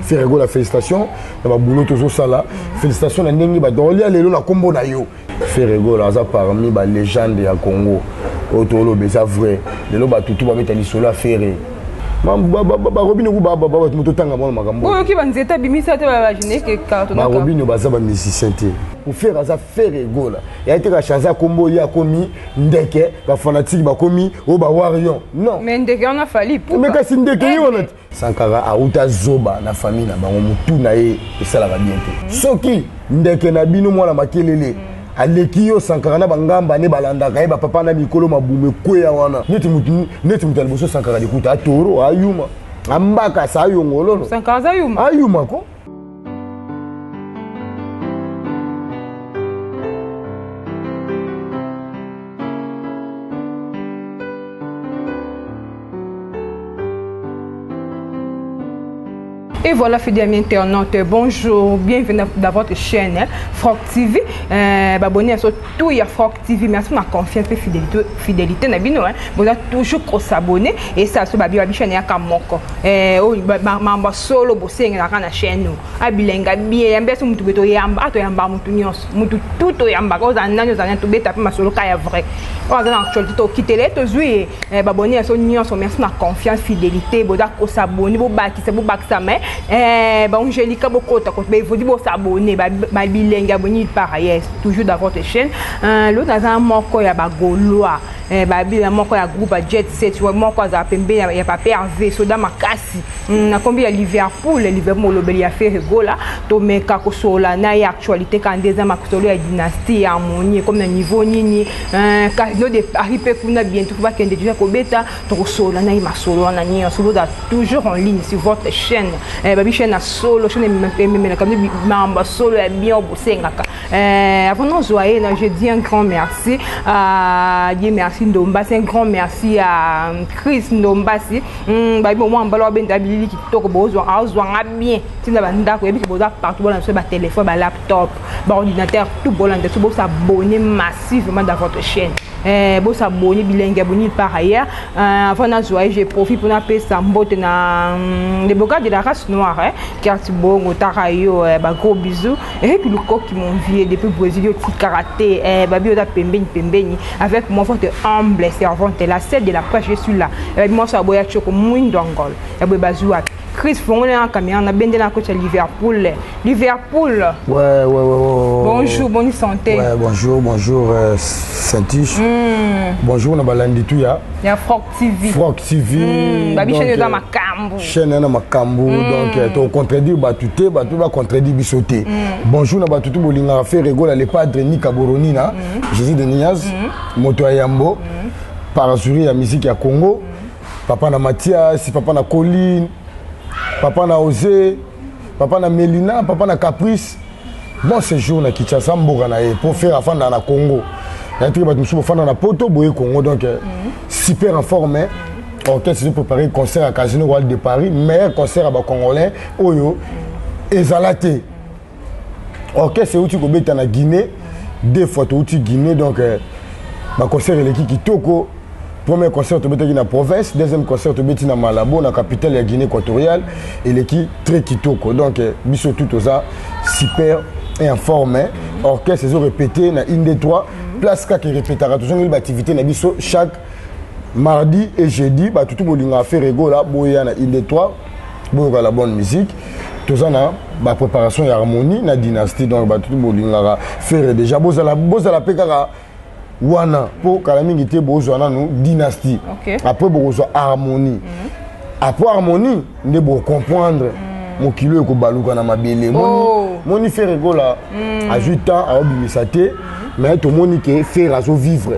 faire la félicitation na ba boulot tozo sala félicitations na ndenge ba doli lelo na kombo na yo faire la za parmi ba légende ya Congo otolo beza vrai lelo ba tutu ba metali solo a faire Robino ba moto tanga mona makambo oyo ki banzeta bimisa te ba jeune ke carton ba Robino baza ba musicien te pour faire ça faire rigola ya été ka chanza kombo ya komi ndeke ba fanatique ba komi o ba warion non mais ndeke on a fallu pour mais ka ndeke yo na Sankara a uta zoba na famille na bango mutu na ye esala ba bien te soki ndeke na bino mwana makelele aleki yo Sankara na bangamba ne balandaka ye ba papa na mikolo mabume kweya wana neti mutu aliboso Sankara dikuta atoro ayuma ambaka sa yongololo Sankara za yuma ayuma ko Et voilà, fidèles internautes, bonjour, bienvenue dans votre chaîne Frog TV. Abonnez à tout y a Frog TV. Merci de ma confiance et fidélité. Vous avez toujours s'abonner et ça sur la chaîne ya kamoko. Mamba solo bossé na la chaîne nous. Abilenga bien, mbese mutu beto yamba, ato yamba mutu nyos, mutu tuto yamba. Ko za nani za nani to beta pe masolo kaya vrai. On za actualité to kitele to zui abonnez à son nyos, merci de ma confiance fidélité. Boda ko s'abonner, bo bakisa mais Angélica Bokota, il faut dire s'abonner, bilingue abonné par ailleurs, toujours dans votre chaîne. L'autre dans un moko ya bagoloa, moko ya groupe Jet Set, moko za pembe ya papier RV, soda makasi. Na combien Liverpool, Liverpool lobeli a fait rigola, to meka ko sola na ya actualité quand des ans ko ya dynastie harmonie comme niveau nini, casino de Paris pe kuna bientôt va kende déjà ko beta, to sola na ma solo na ni solo toujours en ligne sur votre chaîne. Babi chaîne à solo chaîne même comme mamba solo est bien au bosengaka avant nous joyeux je dis un grand merci à Dieu merci Ndombasi un grand merci à Chris Ndombasi babi moi mbalo ben dabili ki toko bozo azwanga bien tinda banda ko yebi boza partout bon sur ba téléphone ba laptop ba ordinateur tout bolande tout bo s'abonner massivement dans votre chaîne bon s'abonner bilingue abonner par ailleurs avant nous joyeux je profite pour appeler Sambote na les bogas de la race noire car tu bon tarayo ba gros bisous et puis le coq qui m'envie depuis Brésil petit karaté babi oda pembeni avec mon forte humble servante la celle de la presse je suis là moi ça boya choko muito angol ya boy bazou Chris Fongole en caméra na bende na coach Liverpool ouais bonjour bonne santé ouais bonjour Saint-Tiche bonjour na balandi tout ya Frog TV babi chaîne dans makambo donc to contredire batute batu ba contredire bisoté bonjour na batutu bolinga faire rigola le padre ni Kaboroni na Jésus de Niaz moto ya Yambo parasuri ya musique ya Congo papa na Mathias papa na Colline papa na Osé papa na Melina papa na Caprice bon séjour na Kinshasa mboka na ye pour faire afin dans na Congo na tri batu musubo fana na poto boye Congo donc super en forme orchestre se préparer concert à Casino Royal de Paris meilleur concert à ba congolais oyo ezalate orchestre outi ko beta na Guinée deux fois outi Guinée donc ba concert l'équipe kitoko premier concert to beta na province deuxième concert to beta na Malabo na capitale ya Guinée équatoriale et l'équipe très kitoko donc biso tout ça super et en forme orchestre se répété na une des trois place ka qui répétera toujours une activité na biso chaque mardi et jeudi bah tout bolinga faire rigola boya na une des trois boya la bonne musique tout ça na ba préparation et harmonie na dynastie donc bah tout bolinga faire déjà bozala pekara wana pour kala mingi te bozwana nous dynastie après bozo harmonie après harmonie ne bo comprendre mon kilo ko baluka na mabele moni faire rigola à 8 ans à obimisate mais tout moni ke faire azo vivre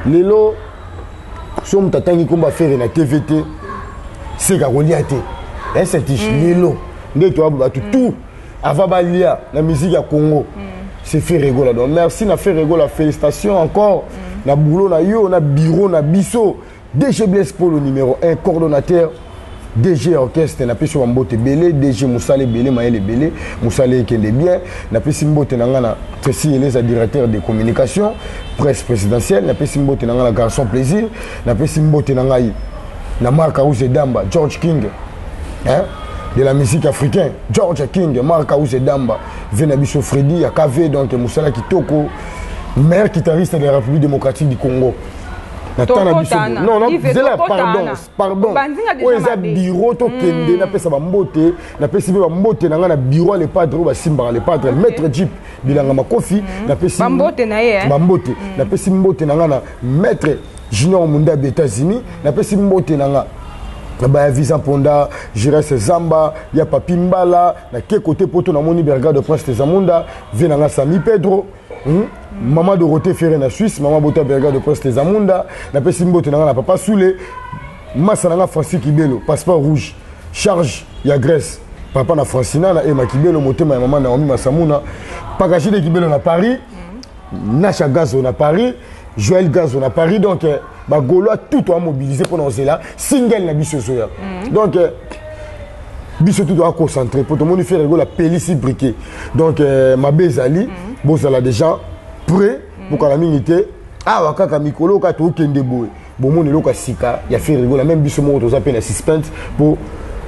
lelo si on t'attend qu'on va faire na TVT c'est Goliath et c'est lelo ne toi tout avant balia la musique à Congo c'est fait rigola donc merci na fait rigola félicitations encore na boulot na yo na bureau na biso DG Blaise Paul numéro 1 coordonnateur DG orchestre na pesi Mbote Belé DG Moussale Belé Maël Belé Moussale Kende bien na pesi Mbote na ngana Tracy les directeur de communication presse présidentielle na pesi Mbote na ngana garçon plaisir na pesi Mbote na ngai na Marc Aouze Damba George King hein de la musique africaine. George King, Marc Aouz Damba, Venabiso Freddy, Yakave, donc Moussala Kitoko, maire guitariste de la République démocratique du Congo. Non, pardon. Oeza bureau to kende na pesa bambote, na pesa bambote na ngana bureau les padres ba simba les padres maître Jeep bilanga makofi na pesa bambote na ye bambote na pesa mbote na ngana maître Junior Munda des États-Unis na pesa mbote na ngana ba visa ponda Jires Zamba ya Papi Mbala na ke côté poto na moni berga de Prince Tezamunda venanga Sami Pedro. Maman Dorothée Ferré na Suisse, maman Bota Berga de Prince Tezamunda, na Pessimbo Tenanga Papa Soulé, Massananga Francis Kibelo, passeport rouge, charge ya Grèce, papa na Francina na Emma Kibelo, motema maman Naomi Massamuna, Pagachi de Kibelo na Paris, Nacha Gazo na Paris, Joël Gazo na Paris, donc ba Gaulois tout a mobilisé pour nous là, single na biso soya. Donc biso tout doit concentrer pour tout le monde faire la pellici briquet. Donc ma bezali bon ça là déjà prêt pour que la minute ah wakaka mikolo ka to kende boy bon mon eloka sika ya faire rigola même biso mo to zape na suspense pour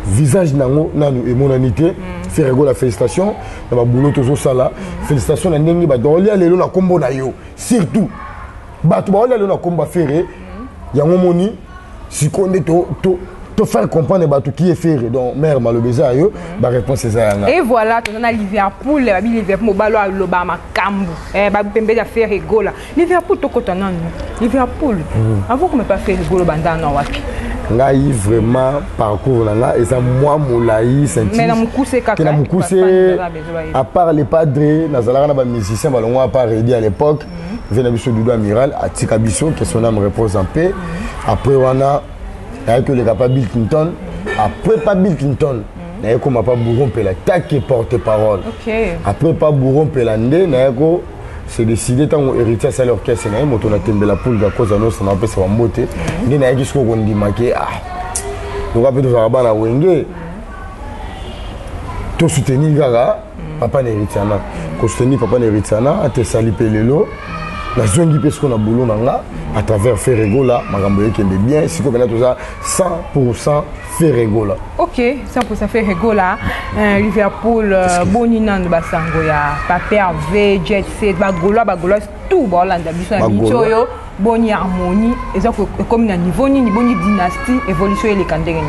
visage nango nanu et monanité faire rigola félicitations na ba boulot tozo sala félicitations na ndenge ba dolia lelo na kombo na yo surtout ba to ba lelo na komba faire ya ngomoni sikonde to faire comprendre bato qui est ferré donc mère malobeza yo ba réponse ça et voilà on a Liverpool ba Liverpool balo aloba makambu ba pembe ya faire rigola Liverpool to kotana Liverpool avant qu'on me pas faire rigola banda na wapi ngai vraiment parcours là et ça moi moulaï senti mais na mukuse kaka na mukuse à part les padres nazalaka na ba musiciens balongo à part Redi à l'époque vena biso Doudou Amiral à Tikabiso que son âme repose en paix après on a avec le papa Bill Clinton, après pas Bill Clinton, n'a comme pas Bourron Pela, tac porte-parole. Après pas Bourron Pelande, n'a c'est décidé tant héritier à l'orchestre, n'a moto na tembe la poule à cause de nous, ça n'a pas sa moté. Ni n'a jusqu'au qu'on dit maqué ah. Donc après tout ça na wenge. To soutenir gaga, papa n'héritier na. Ko soutenir papa n'héritier na, te sali pelelo. La zone qui peut qu'on a boulot nanga à travers Ferregola, magambo yekende bien, si qu'on a tout ça 100% Ferregola. OK, 100% Ferregola, Liverpool, Boninan basango ya, Papa V, Jet Set, Bagola tout Bolanda biso na bicho boni harmonie, et comme na niveau ni boni dynastie, évolution et les kandengeni.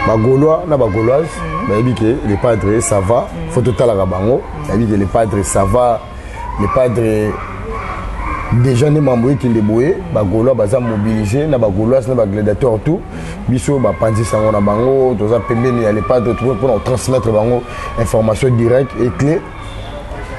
Bagolois na bagoloise, ba yebi que les padres ça va, faut total la bango, ba yebi que les padres ça va, les padres déjà les membres qui les boye bagolo baza mobilisé na bagolois na gladiateur tout biso ba panzi sango na bango toza pembeni ya les padres pour transmettre bango information directe et clé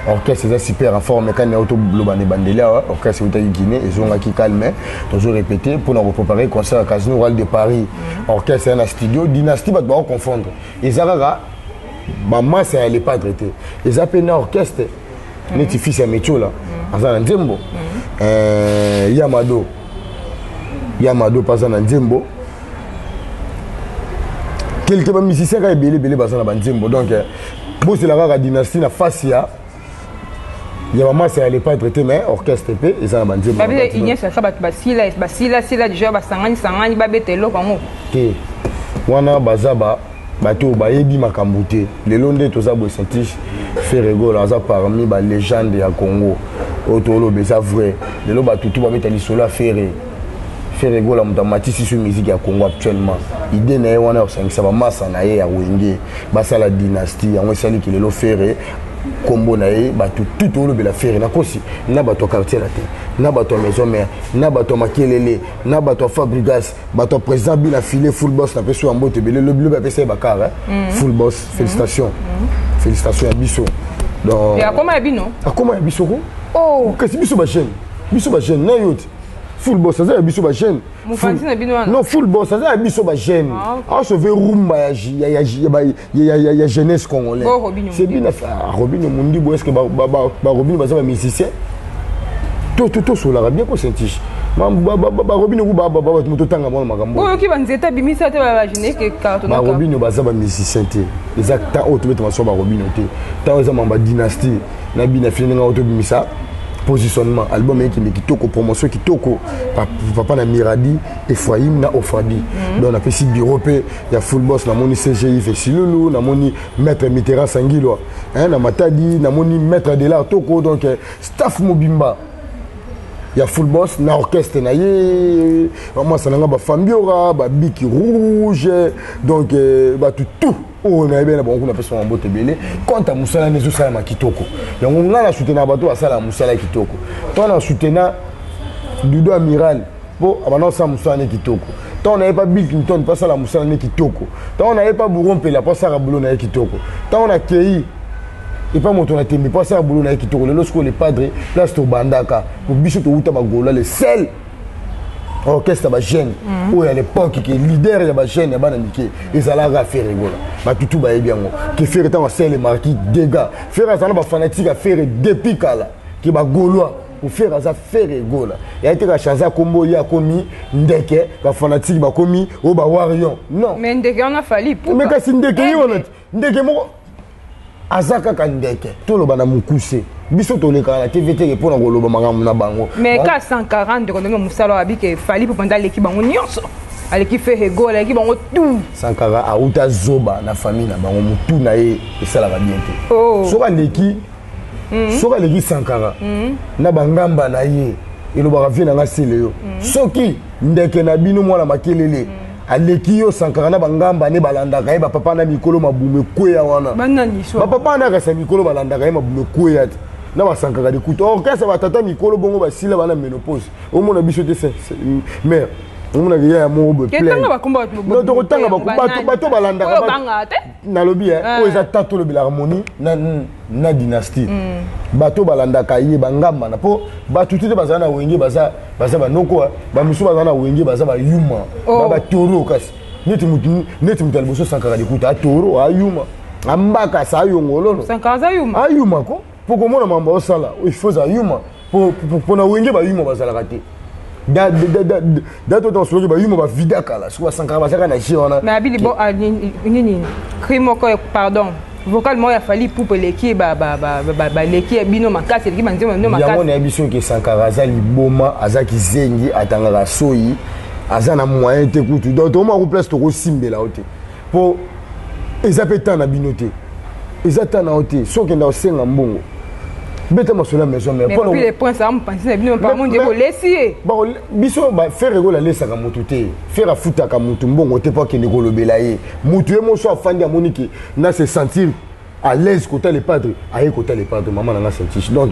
orchestre c'est super en forme quand auto blobane bandela orchestre de Guinée et zonga qui calme toujours répéter pour nous préparer concert à Casino Royal de Paris orchestre na studio dynastie ba doit confondre et zaraga ba masse les padres était les appels orchestre les fils à métier là azana nzembo Yamado pas en Nzembo quelques musiciens qui belé bazana banzembo donc bon c'est la rare dynastie na facia il y a maman c'est aller pas traiter mais orchestre p et ça banzembo ba bien igné ça ba basila déjà ba sangani ba betelo kango ke wana bazaba bato bayebi makambute lelo nde toza bo scientifique Ferregola za parmi ba légende ya Congo autolo beza vrai lelo bato tout ba metali solo affaire Ferregola mutamati sur musique ya Congo actuellement idée na wana osangisa ba massa na ye ya wenge basa la dynastie yango sali ki lelo faire kombo na ye bato tout olo bela faire na kosi na bato quartier la te na bato maison mère na bato makelele na bato Fabrigas bato président bila filé full boss na peso ambote belé le bleu ba pesa bakara full boss félicitations félicitations à biso donc et comment ya bino comment ya biso ko oh kasi biso ba chaîne na yote full boss ça c'est biso ba chaîne non full boss ça c'est biso ba chaîne on se veut rumba ya jeunesse congolaise c'est bien Robinho Mundi bo est-ce que ba Robinho ba za musicien tout sur la bien ko scientifique ba Robinho ba moto tanga mo makambo oh ki banzeta bimisa te ba jeune ke karto ba Robinho ba za ba musicien te exact auto beto maso ba Robinho te ta za mamba dynastie na bina fini nga auto bimisa positionnement album qui me kitoko promotion kitoko papa na Miradi Ephraim na Ofradi donc on a fait si bureau pe ya full boss na moni CGI fait Silulu na moni maître Mitterrand Sangilwa hein na Matadi na moni maître de l'art toko donc staff Mobimba ya full boss na orchestre na ye moi ça nga ba Fambiora ba Biki Rouge donc ba tout on a bien bon on a fait son botte belé quand à Moussala nezo sala makitoko donc on a soutenir bateau à sala Moussala kitoko toi on a soutenir Dudo Amiral bon avant ça Moussala ne kitoko toi on n'avait pas Bill Clinton pas ça la Moussala ne kitoko toi on n'avait pas Bourron Pela pas ça Raboulou na kitoko toi on a Kei et pas monter na tembe pas ça Raboulou na kitoko le lorsque les padres place to bandaka pour biso to uta bagola le sel orchestre ba jeune où à l'époque qui leader ya ba jeune ya bana mike ezala faire rigola ba tutu ba bien qui faire tant c'est les marquis dégâts faire ça ba fanatique à faire depuis kala qui ba gaulois pour faire ça faire rigola ya été ka chanza kombo ya komi ndeke ba fanatique ba komi o ba warion non mais ndeke on a fallu mais ka ndeke yo ndeke mo azaka ka ndeke to lo bana mukuse biso to le kana TVT pour na goloba mangam na bango mais ka 140 de kono musalo abike fali pour pendant l'équipe bango nyonso aleki fait rigole l'équipe bango tout 140 a uta zoba na famille na bango mutu na ye esala ba bien te soka leki 140 na bangamba na ye elobaka vie na nga sele yo soki ndeke na bino mwana makelele aleki yo 140 na bangamba ne balandaka ye bapapa na mikolo mabume kweya wana bapapa na kasa mikolo balandaka ye mabume kweya te na basankaka dikuta orchestre batata mikolo bongo basila bana ménopause omona biso te mais omona ke ya mo be plein non to kotanga bato balandaka na lobi o eza tato lobi l'harmonie na dynastie bato balandaka ye bangamba na po bato te bazana wenge baza banoko ba misu bazana wenge baza ba yuma ba toro kasi neti mutu aliboso sankaka dikuta toro ayuma ambaka sa yongolo sankaka ayuma ko pour comment on m'a sala il faut ça yuma pour na wenge ba yuma bazala kate da to solo ba yuma ba vida kala so 140 bazaka na jiona mais abili bo nini crime ko pardon vocalement il a fallu pour l'équipe l'équipe bino makasi l'équipe manzema no makasi ya mona biso ke 140 azali boma azaki zengi atanga soyi azana moyen te kutu donc on m'a place to ko simbela ote pour ezapeta na binote ezatana ote soki nda osenga mbongo beta masola maison mais pour les points ça me penser bino pas mon dieu laisser bon biso ba faire rigola lesa ka mutu te faire futa ka mutu mbongo te pas ke ne kolobela ye mutu e mo so afandi amoniki na se sentir à l'aise côté les padres aye côté les padres maman na sentir donc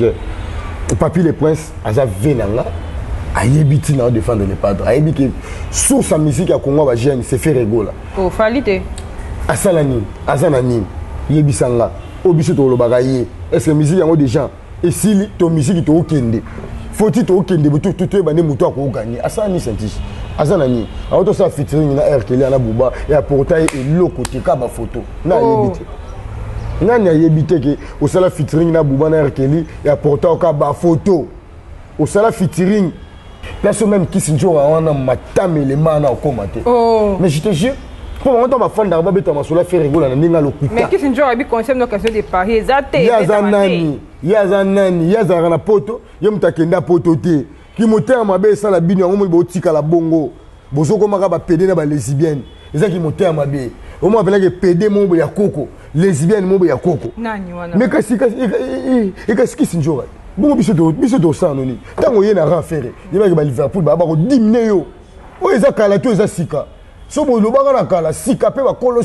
papi les princes aza venanga ayebiti na défendre les padres ayebi ke sur sa musique ya Congo ba jeune c'est faire rigola oh falité asalani azanani yebisanga obiso to lobaka ye est-ce que musique yango déjà et si ton musique to okende faut-il to okende tout bane muto ko gagner asani senti azanani auto ça featuring na RKL na buba et portail et lokote ka ba photo na yebite nani yebite ke au sala featuring na buba na RKL et portail ka ba photo au sala featuring place même qui sinjo wana matame les mana okomate mais je te jure pour moi on va faire d'arba beta masola faire rigola na ninga lokuta mais qui sinjo abi concept d'occasion de Paris exacté yazanani yazana poto yemtakenda poto te ki moteur mabe sala bino yango mo botika la bongo bozoko maka ba PD na ba lesbienne eza ki moteur mabe o mo apela ke PD mo ya koko lesbienne mo ya koko nani wana mais kasi ki sinjo bongo biso do sanoni tango yena ra faire yeba ke ba Liverpool ba ko diminuer yo o eza kala to eza sika so bo lobaka na kala sika pe bakolo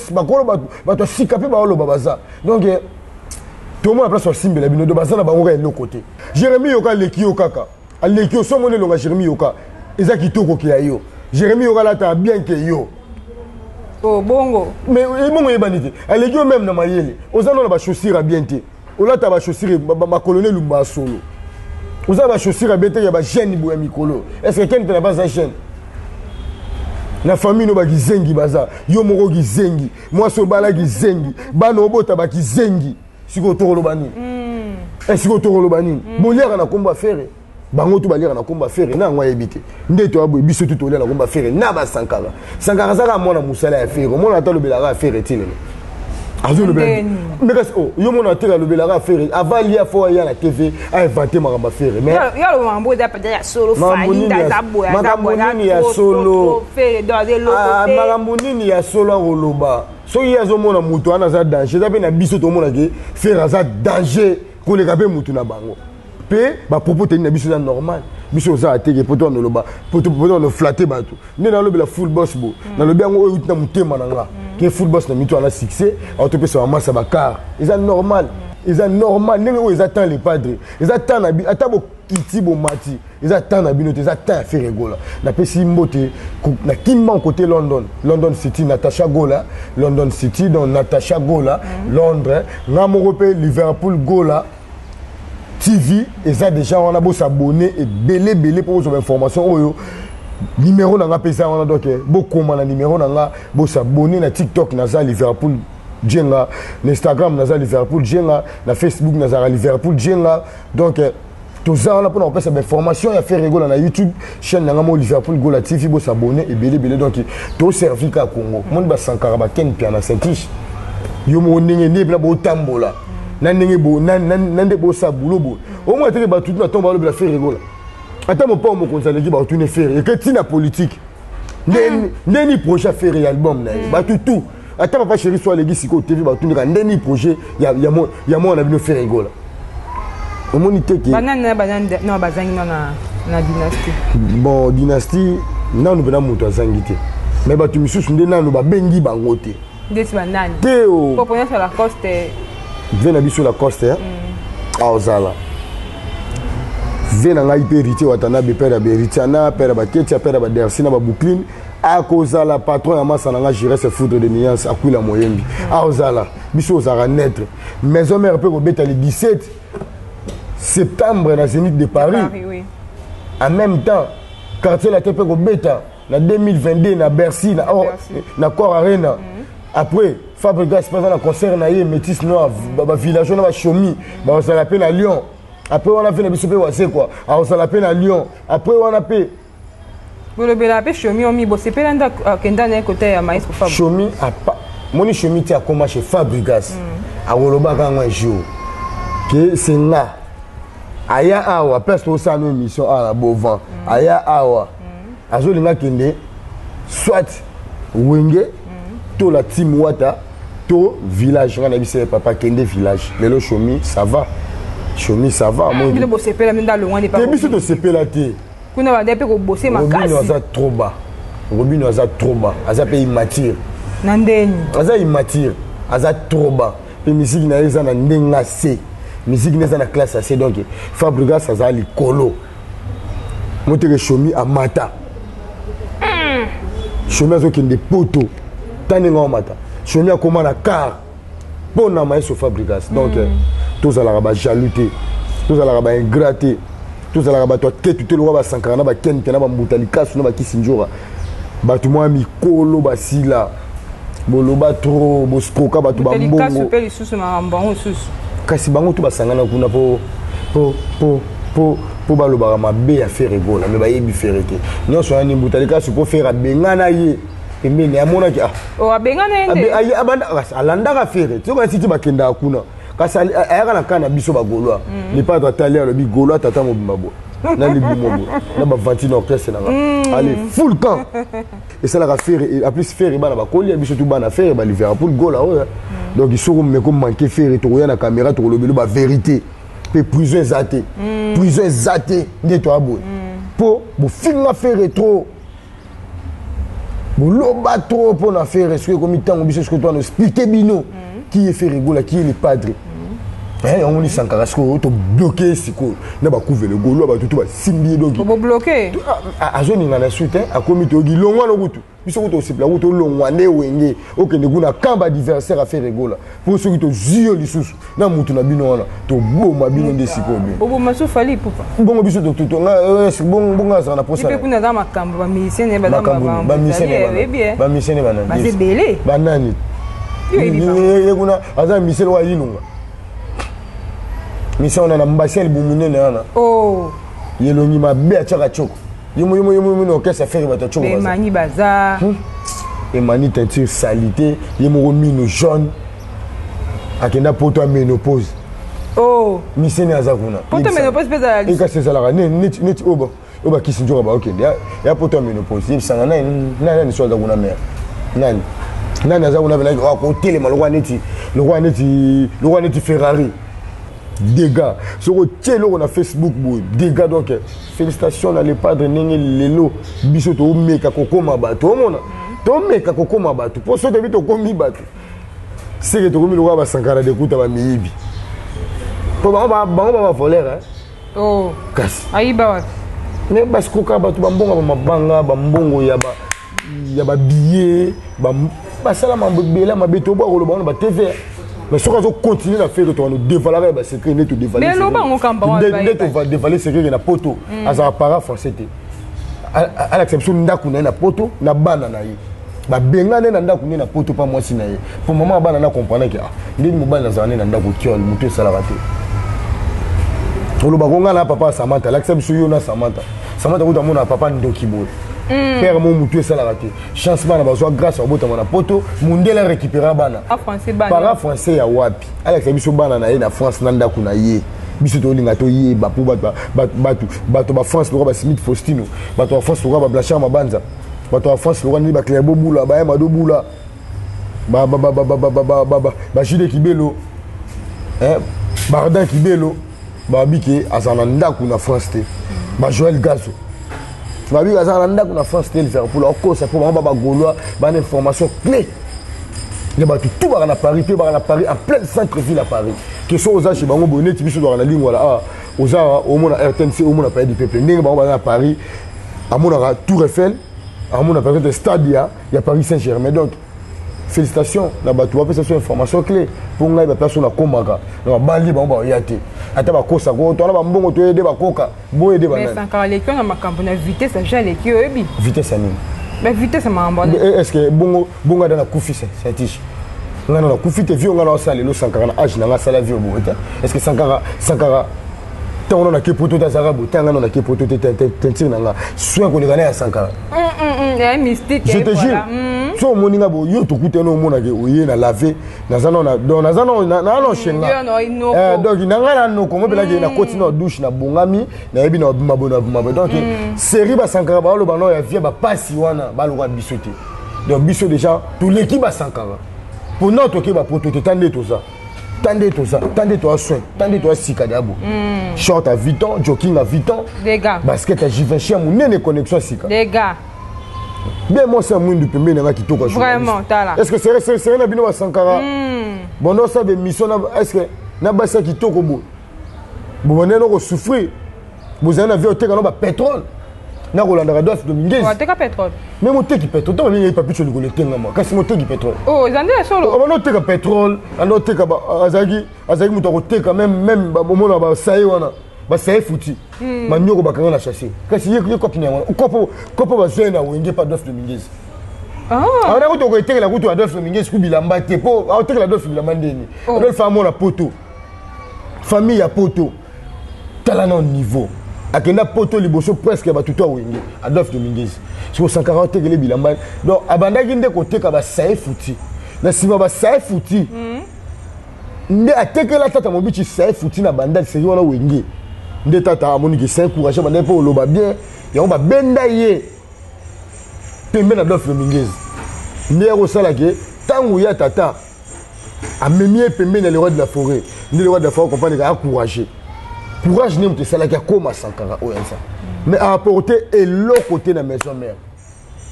bato sika pe baoloba baza donc tout le monde a place au simbela bino de baza na bango ka eloko te Jérémy yoka leki yo kaka aleki yo so mone longa Jérémy yoka eza kitoko ke yo Jérémy yoka la ta bien ke yo oh bongo mais bongo yebani te aleki yo même na mayele ozana na ba chaussures bien te olata ba chaussures ba colonel lumba solo ozana ba chaussures bien te ya ba jeune boya mikolo est-ce que quelqu'un n'a pas sa chaîne na famille no bakizengi baza yo moko kizengi mwaso bala kizengi bana obota bakizengi siko tokolo bani siko tokolo bani boliaka na komba fere bango to baliaka na komba fere na ngwa yebite ndeto abo biso to tolia na komba fere na ba sankara zaka mona musala ya fere mona ta lobela ga fere tilelo Mais yo mon atera le belara faire avant il y a fois il y a la TV a inventé maramba faire mais il y a le mambo da peut-être solo faille da boya ya solo marambonini ya solo roloba so il y a zo mona muto ana za danger da na biso to mona ke faire za danger pour les gabe mutu na bango pe ba propos teni na biso za normal biso za ateke poto no loba poto no flatter bato ne na lobe la full boss bo na lobe ngo oyo na mutema na nga que full boss na mito ana succès auto pe so massa bakar ils are normal ndenge oyo ils attendent les padres ils attendent na atabo kiti bo mati ils attendent na binote ils attendent faire gola na pe simbote na kimba côté London City Natasha Gola London City donc Natasha Gola Londres ngamo pe Liverpool Gola TV et ça déjà on a beau s'abonner et belé pour vos informations oyo numéro na nga pesa on a donc beaucoup na numéro na nga beau s'abonner na TikTok na za Liverpool jenga na Instagram na za Liverpool jenga na Facebook na za Liverpool jenga donc tout ça on a pour passer des informations et faire rigoler na YouTube chaîne na nga mo Liverpool Gola TV beau s'abonner et belé donc tout servi ka Congo monde ba sankara ba ken pia na Saint-Tiche yo mo ndenge ne bla bo tambola nandenge bo nande bo sa boulot bo au moins te ba tout na tomba le faire rigoler ata mo pa mo konza leki ba tout ne faire et que tina politique ndeni projet faire album na ba tout ata papa chéri soit leki siko TV ba tout ndeni projet ya mo na bino faire rigoler au moins te ke banana non bazangi na dynastie bon dynastie na no bena moto azangite mais ba tu misusu nde nanu ba bengi bango te ndeti banani te o pour connaître la coste vena biso la coste aozala vena ngai pe héritier watana be père héritier na père ba ketia père ba dersi na ba boucline akozala patron ya masa nanga j'irai se foudre de nuance akuila moyembi aozala biso ozara naître maison mère pe ko beta le 17 septembre na Zénith de Paris oui. En même temps quartier la tepe ko beta na 2022 na Bercy na Cor Arena après Fabregas pendant la concert na yé métis noir ba village na ba chomi ba ça l'appelle à Lyon après on a fait na bisope wa c'est quoi alors ça l'appelle à Lyon après on a fait le bela pe chomi on mi bo c'est pelanda kenda na côté ya maestro Fab chomi a pas moni chomi ti a comment chez Fabregas a woloba ka un jour que c'est là aya awa presque au sa émission à la Bovan aya awa azolinga kende soit wenge to la team wata to village on a dit c'est papa kende village lelo chomi ça va moi il bo c'est pela minda loin des pas biso to c'est pela te kuna ba depe ko bosser makasi Robin aza trop bas aza pe immature nandeni aza immature aza trop bas pe musique na eza na ndenga C musique na eza na classe AC donc Fabregas aza likolo motere chomi amata chomi azokende poto taninga omata chomi akoma na car mpona maestro Fabregas donc tozalaka bajaloux te tozalaka baingrat te tozalaka bato aketu te lokwa basankara na bakeni te na bambuta likasu na bakisi nzoka bato mwa mikolo basila boloba tro boskoka bato bambongo kasi bango to basangana kuna po balobaka mabe ya faire egola me bayebi faire te nyonso yani mbuta likasu po faire abengana ye pembeni amonaki alandaka fere tioka siti bakendaka kuna kasi ayaka na kana biso bagolwa lipato atali alobi golwa tata mobimba bo na libumo bo na bavantine orchestre nanga allez full camp esalaka fere a plus fere bana bakolia biso tu bana fere ba Liverpool gola oyo donc isoko meko manquer fere tokoya na caméra tokolobelo ba vérité pe prison ezate nde to abo po bo filma fere trop boloba trop pour na faire est-ce que comme temps biso ce que toi nous expliquer bino qui est fait rigola qui est le padre on dit sankara ce que to bloquer siko na ba couvrir le golo ba tout ba simbi donc bo bloquer a zone na suite a komi to gi longwa no kutu biso ko to sipla ko to longwa ne wenge okende kuna kamba adversaire a faire rigola pour ceux qui to zio lisusu na mutu na bino wana to boma bino nde siko bi bo maso fali pupa bongo biso to to nga bongo nga za na posa ipe kuna za makambo ba musicien ne ba ba musicien ba na ba zebele ba nani ye kuna aza musicien wa yinunga mission na mbasel bumunene ana yelongi mabe achaka choko yimo no kesa faire bata choko baza mani baza et mani teinture salité yimo mino jaune akenda poto ya ménopause miseni aza kuna poto ya ménopause mpe ezala ekasi ezalaka neti oyo bakisi nzoka baokende ya poto ya ménopause yebisanga nani so aza kuna mare nani aza kuna venaki akotelema lokwa neti Ferrari dégâts soki otie eloko na Facebook boye dégâts donc félicitations na le padre ndenge lelo biso tomeka kokóma bato omona tomeka kokóma bato mpo so toyebi tokómi bato seke tokomi lokola basankara dekuta bamiyibi mpo bango bavolere kasi ayiba wapi me basikoka bato bambongo bamabanga bambongo ya babillet basala mabela mabe toba koloba wana batv mais soki azocontinue na faire to dévalere basecret nde todévaler secret na poto azala para français te alakisa biso ndako na ye na poto na bana na ye babengane na ndako nde na poto mpa mwasi na ye po mama bana na comprendreke ndeni mobali nazala nde na ndako kiol moto esalaka te olobaka nga na papa Samantha alakisa biso yo na Samantha kuta mona papa ndoki boye père mo mutu esalaka te chance bana bazwa grâce abotama na poto mundele récupéra bana para français ya wapi alakisa biso bana na ye na France na ndako na ye biso tolinga toyeba mpo bato bafrance lokola basimite faustino bato bafrance lokola bablanchard mabanza bato bafrance lokola nini baclaire bobula bayema dobula bajude kibelo bardin kibelo babi ke azala na ndako na France te bajoel gazo babi azala na ndako na France te liverpool akosa mpo bango bagaulois bana information clé les bato tout baka na Paris pe baka na Paris en plein centre-ville à Paris que so oza chez bango boye neti biso toka na ligne wala oza omona RTNC omona Palais du Peuple ndenge bango baza na Paris amonaka Tour Eiffel amona peut-être stade ya Paris Saint-Germain donc félicitations na bato bapesa so information clé mpo ngai baplace na komaka na babali bango baoya te ata bakosa ko tona bambongo toyede bakoka boyede banani mais sankara lekio na makambo na vitesse aja lekio oyebi vitesse anini mais vitesse makambo est-ce que bongo ada na kufi c'est tiche ngana na kufi te vio ngana osala lo sankara na age na nga sala vio bo est-ce que sankara tango na ke poto ta zarabo tango na ke poto te tentir na nga soin ko lekana ya sankara ya mystique je te jure so moninga bo yo to kute no mona ke oye na laver nazano na shenga donc nanga na no komo bela ke na continue douche na bongami na yebi na mabona donc série ba sankara ba lo bano ya vie ba pasi wana ba lo biso te donc biso déjà tout l'équipe ba sankara pour notre ke ba poto te tande to ça tande toi soin tande toi sika dabo short à 8 ans jogging à 8 ans les gars basket à Givenchy mon nene connexion sika les gars bien moi c'est moi du premier na ki toko vraiment tala est-ce que c'est na bino ba sankara bon non ça de mission est-ce que na basa ki toko bo bon neno ko souffrir vous avez vu au teka no ba pétrole na Rolanda Radolphe Dominguez on teka pétrole même au teki pétrole to ni papi cho likolo tenga moi kasi mo teki pétrole oh zande solo on no teka pétrole on teka azaki muto ko teka même ba momona ba sai wana ba sai futi manyoko bakanga na chasser kasi ye kopine wana kopo ba zena wenge pa Adolphe Dominguez on a ko to teka la kutu Adolphe Dominguez ku bilamba te po a teka la Adolphe bilamba ndeni Adolphe famo na poto famille ya poto tala na niveau akenda poto liboso presque ba tuto wenge Adolphe Dominguez so 140 kele bilamba donc abandaki nde ko teka ba sai futi na sima ba sai futi nde atekela tata mobichi sai futi na banda seri wana wenge nde tata amoni ki sai courage banda po loba bien yango ba benda ye pembe na Adolphe Dominguez nde ko sala ke tangu ya tata amemie pembe na le roi de la forêt nde le roi de la forêt comprendre ka courage courage n'est pas ça qui a comme Sankara mais à apporter et l'autre côté de la maison mère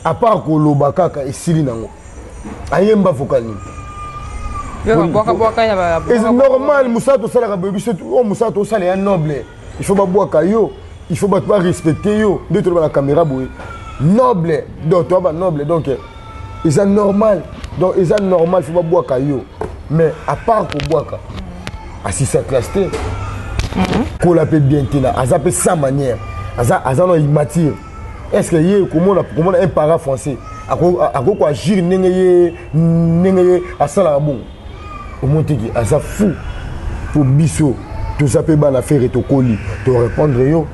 à part que le bakaka et sili nango ayemba fokani c'est normal musato sala ka bebi c'est oh musato sala un noble il faut pas boire kayo il faut pas respecter yo de tout la caméra boy noble donc toi ba noble donc c'est normal donc c'est normal il faut pas boire kayo mais à part que boire ka assis sa classe qu'on l'appelle bien tena azape sans manière azano immature est-ce que yé comment un parent français ako ko agir nengeye asala bon au monte qui asa fou pour biso tout ça peut ban affaire to koli to répondre yo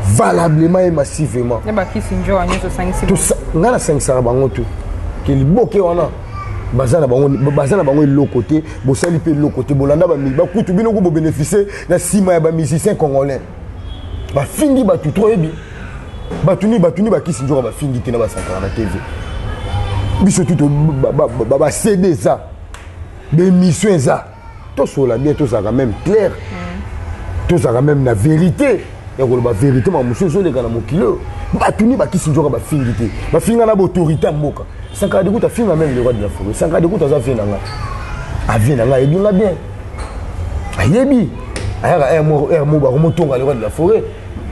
valablement et massivement ya ba kisinjo anyo 5 tout ça ngana 5 sara bango tout que liboke wana bazana bango le côté bosali pe le côté bolanda ba kutu bino ko bénéficier na sima ya ba musiciens congolais ba fingi ba tout ebi batuni ba kisi njoka ba fingi te na ba sankara na TV biso tout ba CD ça des missions ça tout cela bien tout ça quand même clair tout ça quand même la vérité ya ko ba vérité ma monsieur zo le kana mokilo batuni ba kisi njoka ba fingi te ba finga na ba autorité mboka Sankara de Kouta finga même le roi de la forêt. Sankara de Kouta ça fait nanga. A vient nanga et bien bien. Ayebi. Aya mo ba remontonga le roi de la forêt.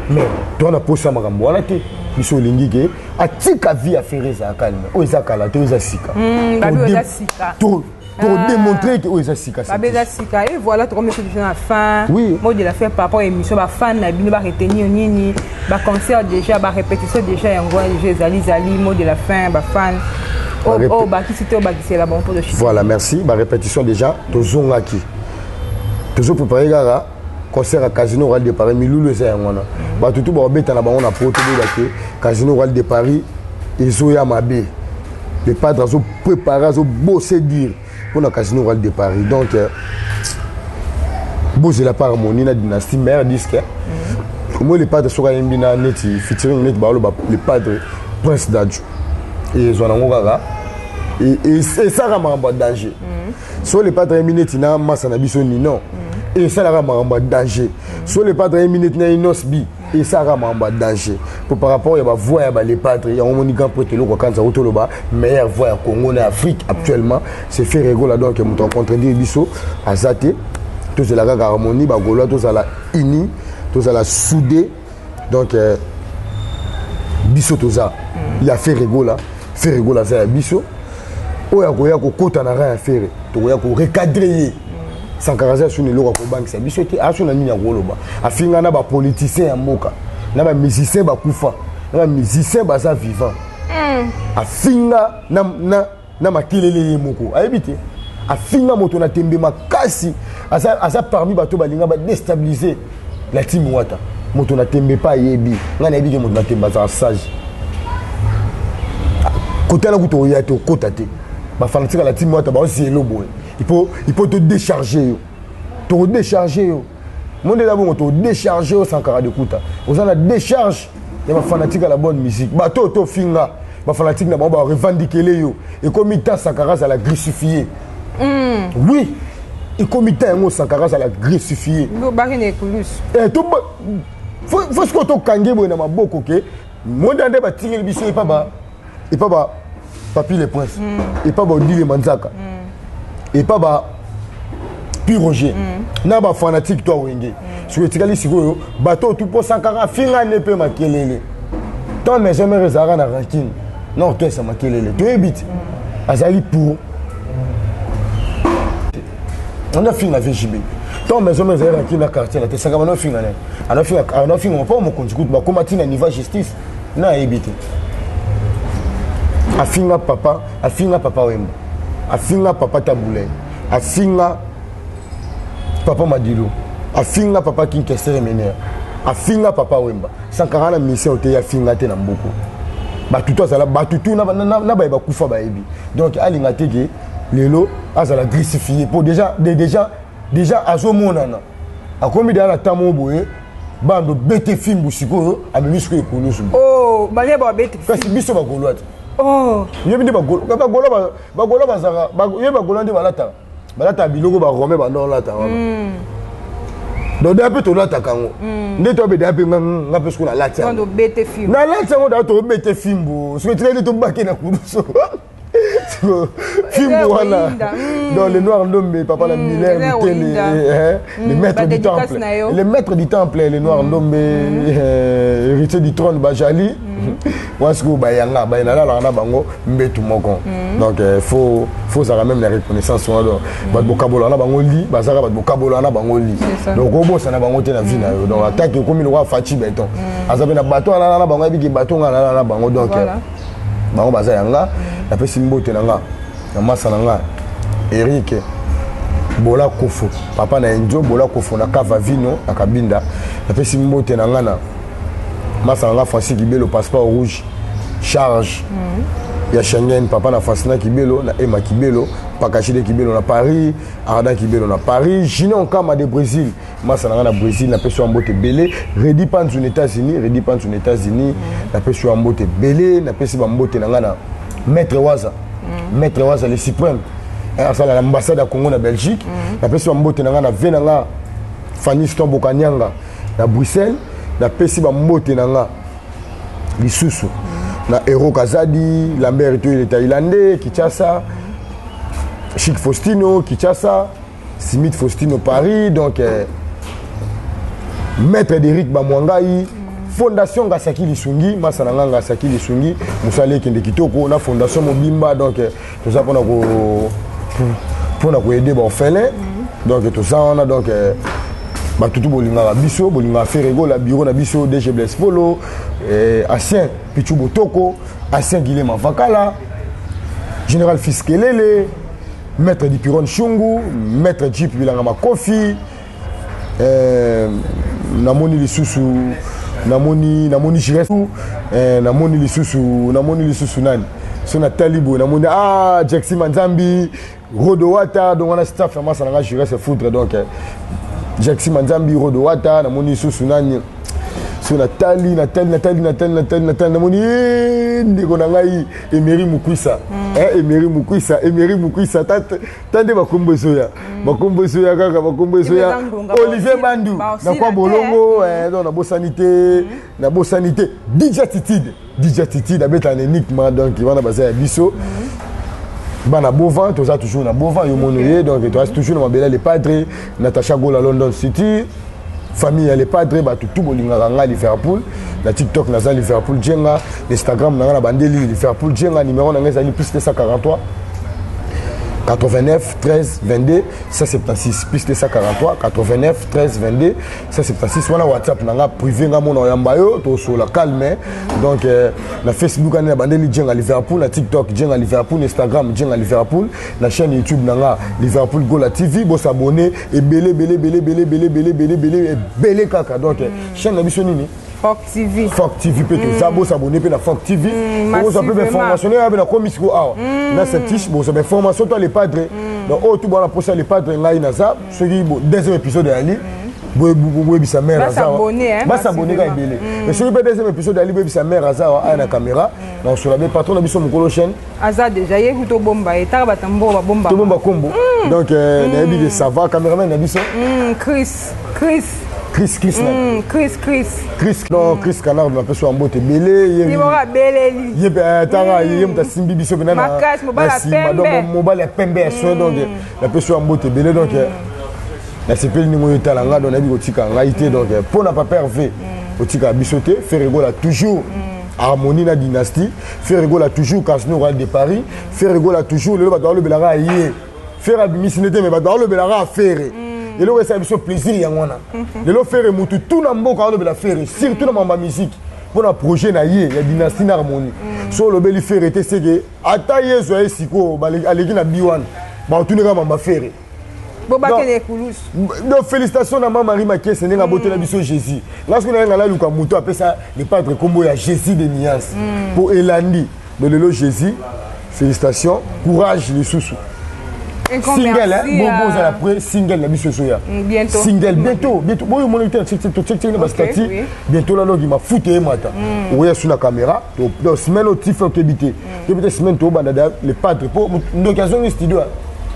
Mais toi na posa makambo wana te. Biso lingi ke atika vie à faire ça calme. O ezakala te ezasika. Ba bi ezasika. Pour démontrer que oui ça sika. Ba bi ezasika et voilà tu comme solution à fin. Oui. Moi de la faire par rapport à émission ba fan na bino ba retenir nini. Ba concert déjà ba répétition déjà yango zali mot de la fin ba fan. Oh, bah, qui c'était au bas, c'est la bonne pour le chiffre. Voilà, merci. Ma répétition déjà. Toujours aquí. Toujours préparé, gars. Concert à Casino Royal de Paris. Milou le sait, on a. Bah, tout le monde a on a porté de Casino Royal de Paris. Ils ont yamabé. Les padres ont préparé, ont bossé dire pour le Casino Royal de Paris. Donc, bossé la harmonie, la dynastie, mère disque. Moi, les padres sont à neti, featuring net, les padres Prince Dadju. Et ils ont un et ça a danger. Soit les padres minutes na massa na biso ni non. Et ça a un danger. Soit les padres minutes na inosbi et ça a un danger. Pour par rapport à voix les padres, il y a un monigan prêté le quand ça autour là meilleure voix Congo en Afrique actuellement, c'est fait rigoler donc que mon contredire biso azate tout c'est la harmonie ba golo tout ça la uni, tout ça la soudé donc biso tout ça. Il a fait rigoler faire rigoler ça biso oya ko kota na rien faire to ya ko recadrer Sankara sur le loko bank ça biso te aso na nya goloba afinga na ba politicien ya mboka na ba musicien ba kufa na ba musicien ba sa vivant afinga na makelele moko ayebite afinga moto na tembe makasi asa parmi bato balinga ba déstabiliser la team wata moto na tembe pa yebi ngana yebi ke moto na tembe za sage côté là où tu es au côté bah fanatique la team moi aussi le boy il peut te décharger te décharger mon de d'abord te décharger au Sankara de Kouta aux la décharge il y a fanatique à la bonne musique bah to finga bah fanatique na ba revendiquer les yo et comme il Sankara ça la grissifier oui et comme il t'a Sankara ça la grissifier no barine plus et tout faut ce que to kangé bo na maboko ke mon de ba tirer biso et pas Papi les Princes, et pas Bodi les Manzaka, et pas Puis Roger, n'a pas fanatique toi Wenge. Sur le Tigali Sigo, bateau tout pour 140, finga ne peut maquiller. Tant mais jamais réservé na ranking. Non, toi ça maquiller. Tu es vite. Azali pour. On a fini la VJB. Tant mais jamais réservé ranking na quartier. T'es 50 finga. On a fini on pas mon compte. Bah comment tu n'as niveau justice? Na évité. Afinga papa Wemba, afinga papa Taboulé, afinga papa Madilo, afinga papa Kinkester Mener, afinga papa Wemba. Sankara na mission te afinga te na mboko. Ba tuto ça la ba tuto na ba kufa ba ebi. Donc alinga te ke lelo azala grissifier pour déjà azomonana. Akomi da la tamo boye bando bete film busiko amemisko ekonusu. Oh, balé ba bete. Kasi biso ba goloat. Oh, il y a des bagolo bazara il y a bagolo ndi balata biloko ba rome ba non lata donc depuis to lata kango ndi to be depuis nga pe skula lata quand bete film na lata ngo da to bete film bo so tu to baki na kuduso film voilà dans les noirs ndombe papa la Miller les maîtres du temple les noirs ndombe héritier du trône Bajali Wasko bayanga bayana la bango mbetu moko donc faut ça même la reconnaissance sur alors ba bokabolo na bango li bazaka ba bokabolo na bango li donc obo ça na bango te na vie na yo donc attaque comme le roi Fachi Beton azabe na bateau na bango bi bateau na bango donc bango bazayanga na pesi mbote na nga na masa na nga Eric Bola Kofo papa na Enjo Bola Kofo na Kava Vino na Kabinda na pesi mbote na nga na Masanga Francis Kibé le passeport rouge charge ya Schengen papa na Fasina Kibelo na Emma Kibelo Pakachide Kibelo na Paris Arda Kibelo na Paris Ginon Kama de Brésil masa na Brésil na peso ambote belé Redi Pants aux États-Unis na peso ambote belé na peso ambote na Maître Waza le suprême à l'ambassade à Congo na Belgique na peso ambote na Venanga Fanny Stombokanyanga na Bruxelles na peso ambote na lisusu na Hero Kazadi, Lambert le Thaïlandais, Kinshasa, Chic Faustino, Kinshasa, Simit Faustino Paris, donc Maître d'Eric Bamwangai, Fondation Gasaki Lisungi, Masananga Gasaki Lisungi, Moussale Kende Kitoko, na Fondation Mobimba, donc tout ça pour aider les orphelins, donc tout ça on a donc tout bolinga biso bolinga ferego la bureau na biso DG Blaise Polo ancien Pichu Botoko ancien Guilema Vakala général Fiskelele maître Dipiron Shungu maître Jeep Bilanga Makofi namoni lisusu namoni Jiresu namoni lisusu nani sona talibo namoni Jackson Manzambi Rodo Wata donc on a staff vraiment ça n'a Jiresu foutre donc Jackson Manzambi Rodo Wata na moni susu nani so Natali namoni ndiko na ngai Emery Mukwisa Emery Mukwisa tande bakombo soya kaka bakombo soya Olivier Bandu na kwa bolongo donc na bo sanité DJ Titide abeta uniquement donc il va na baza ya biso Bana Bovan, tu as toujours na Bovan, donc tu as toujours na Mabela les padres, Natacha Gola London City, famille les padres, tout bolinga Liverpool, la TikTok naza Liverpool Jenga, l'Instagram na bandeli Liverpool Jenga, numéro na ngeza plus de 143 89 13 22 176 plus de 143 89 13 22 176 wana WhatsApp nanga privé nga mona yamba yo to so la calme donc na Facebook na bandeli Jenga Liverpool na TikTok Jenga Liverpool Instagram Jenga Liverpool na chaîne YouTube nanga Liverpool Gola TV bo s'abonner et belé kaka donc chaîne na biso nini Foc TV peut-être ça beau s'abonner pe na Foc TV pour ça peut information avec la commission na cette fiche bon ça information toi les padres donc tout bon la poster les padres ngai na ça ce qui deuxième épisode ali boy bisa mère ça ba s'abonner ga belé mais ce qui peut deuxième épisode ali boy bisa mère ça na caméra donc sur la patron na biso mukolo chaîne aza déjà ye kuto bomba eta batambo ba bomba to bomba combo donc na bi de ça va caméraman na biso Chris non Chris Canard na peso ambote belé ye tanga ye mta simbi biso bena na mobile pembe so donc na peso ambote belé donc na sepeli ni moyo talanga donc na bi kotika ngaité donc pour na pas perver kotika bisoté faire rigola toujours harmonie na dynastie faire rigola toujours Casino Royal de Paris faire rigola toujours le bato le belara yé faire abimisinete mais bato le belara faire et là ça a plaisir yangona de lo faire mutu tout na mboka lo bela faire surtout na mamba musique pour un projet na yé ya dynastie na harmonie so lo beli faire était c'est que ata yezo esiko aleki na B1 ba tout na mamba faire donc félicitations à Maman Marie Maké c'est nga boté la biso Jésus lorsque on a la luka mutu appelle ça le padre combo ya Jésus de Nias pour Elandi de le Jésus félicitations courage les sous single bon à après single la biso soya bientôt single bientôt bon mon état check na stati bientôt là il m'a fouté mata oya sur la caméra donc semaine au tif kebité semaine to banda le padre pour l'occasion studio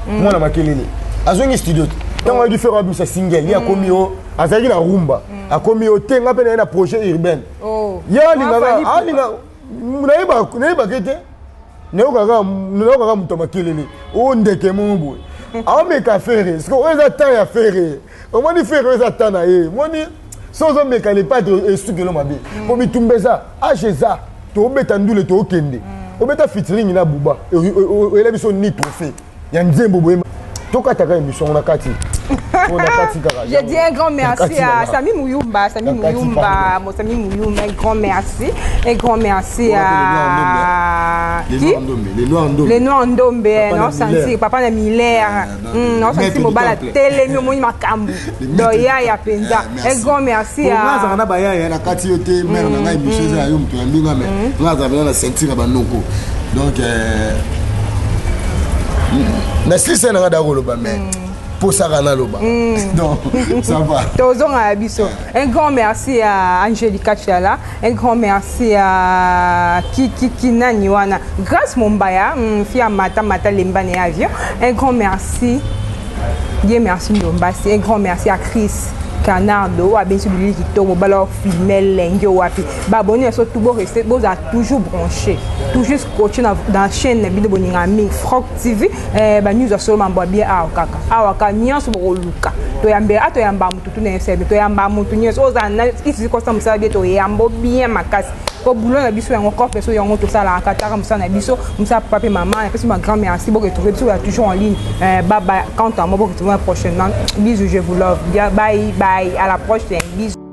moi na makelele azongi studio tant on dit faire un single il y a commis au azaki na rumba a commis au tenga pe na projet urbain ya linga na kete Neoka muto makelele o ndeke mombo ameka faire ce que eza temps ya faire o moni faire eza temps na ye moni sozo meka le padre esukelo mabe ko mitumbeza ajeza to beta ndule to okende o beta featuring na buba ele biso ni trophée ya nzembo boyema tokataka émission na kati je dis un grand merci à Sami Mouyumba, un grand merci à les Noirs Ndombe, non senti papa na Miller, non senti mobile télé moni makambu. Donc ya penza. Un grand merci à na ba ya na kati yote mère na ngai émission za yo mtu ambinga mais ngaza bana sentir ba noko Donc Nasli c'est un gars mais pour ça loba. Donc ça va. Un grand merci à Angelica Chiala, un grand merci à Kiki Naniwana. Grâce Mombaya, fia Mata Lembane avion. Un grand merci. Dieu merci Ndombasi. Un grand merci à Chris Canardo, à Bensu Billy Kito, Balo Femelle, Lengue Wapi. Baboni, so tout beau rester, vous a toujours branché, toujours coaché dans la chaîne de Boningami, Frog TV, nous a seulement bien à Okaka. À Okaka, Nias Boluka. To yambe, à to yamba, tout n'est pas, to yamba, tout n'est pas, ici, comme ça, to yambo bien ma casse. Pour boulot, la biso, encore, parce qu'il y a tout ça, la catara, ça, biso, ça, papa, maman, et puis ma grand-mère, merci beaucoup, retrouver, toujours en ligne. Bye bye, quand on m'a retrouver prochainement. Bisous, je vous love. Bye bye, à la prochaine. Bisous.